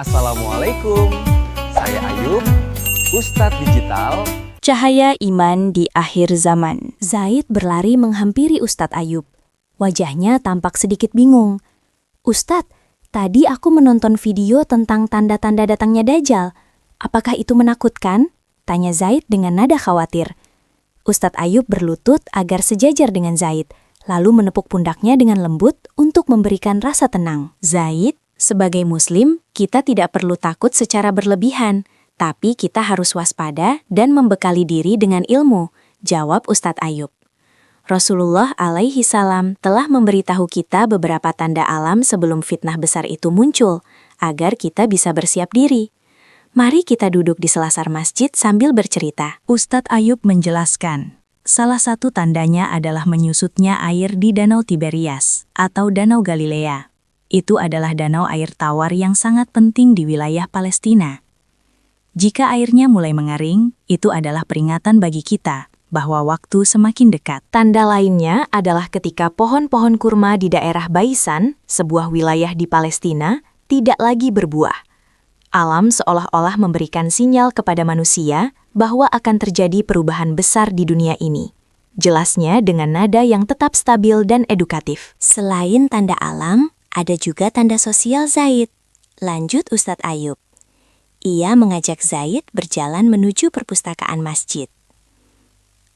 Assalamualaikum, saya Ayub, Ustadz Digital. Cahaya iman di akhir zaman. Zaid berlari menghampiri Ustadz Ayub. Wajahnya tampak sedikit bingung. "Ustadz, tadi aku menonton video tentang tanda-tanda datangnya Dajjal. Apakah itu menakutkan?" tanya Zaid dengan nada khawatir. Ustadz Ayub berlutut agar sejajar dengan Zaid, lalu menepuk pundaknya dengan lembut untuk memberikan rasa tenang. "Zaid, sebagai Muslim, kita tidak perlu takut secara berlebihan. Tapi kita harus waspada dan membekali diri dengan ilmu," jawab Ustadz Ayub. Rasulullah alaihi salam telah memberitahu kita beberapa tanda alam sebelum fitnah besar itu muncul, agar kita bisa bersiap diri. Mari kita duduk di selasar masjid sambil bercerita. Ustadz Ayub menjelaskan, salah satu tandanya adalah menyusutnya air di Danau Tiberias atau Danau Galilea. Itu adalah danau air tawar yang sangat penting di wilayah Palestina. Jika airnya mulai mengering, itu adalah peringatan bagi kita bahwa waktu semakin dekat. Tanda lainnya adalah ketika pohon-pohon kurma di daerah Baisan, sebuah wilayah di Palestina, tidak lagi berbuah. Alam seolah-olah memberikan sinyal kepada manusia bahwa akan terjadi perubahan besar di dunia ini. Jelasnya dengan nada yang tetap stabil dan edukatif. Selain tanda alam, ada juga tanda sosial Zaid. Lanjut Ustadz Ayub. Ia mengajak Zaid berjalan menuju perpustakaan masjid.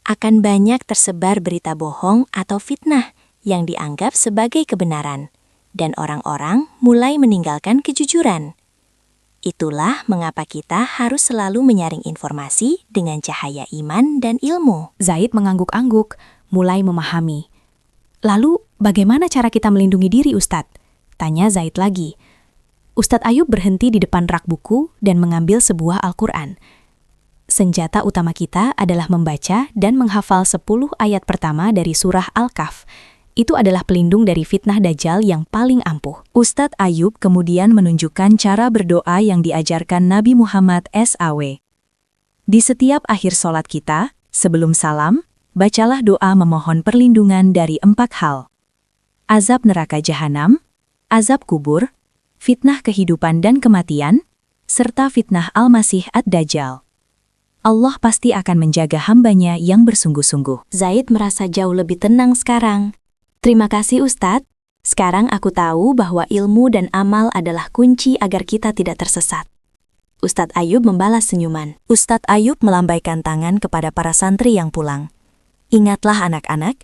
Akan banyak tersebar berita bohong atau fitnah yang dianggap sebagai kebenaran, dan orang-orang mulai meninggalkan kejujuran. Itulah mengapa kita harus selalu menyaring informasi dengan cahaya iman dan ilmu. Zaid mengangguk-angguk, mulai memahami. "Lalu, bagaimana cara kita melindungi diri, Ustadz?" tanya Zaid lagi. Ustadz Ayub berhenti di depan rak buku dan mengambil sebuah Al-Quran. Senjata utama kita adalah membaca dan menghafal 10 ayat pertama dari surah Al-Kahf. Itu adalah pelindung dari fitnah Dajjal yang paling ampuh. Ustadz Ayub kemudian menunjukkan cara berdoa yang diajarkan Nabi Muhammad SAW. Di setiap akhir sholat kita, sebelum salam, bacalah doa memohon perlindungan dari 4 hal. Azab neraka jahanam, azab kubur, fitnah kehidupan dan kematian, serta fitnah Al-Masih Ad-Dajjal. Allah pasti akan menjaga hambanya yang bersungguh-sungguh. Zaid merasa jauh lebih tenang sekarang. Terima kasih Ustadz. Sekarang aku tahu bahwa ilmu dan amal adalah kunci agar kita tidak tersesat. Ustadz Ayub membalas senyuman. Ustadz Ayub melambaikan tangan kepada para santri yang pulang. Ingatlah anak-anak,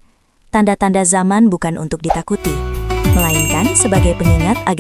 tanda-tanda zaman bukan untuk ditakuti, melainkan sebagai pengingat agar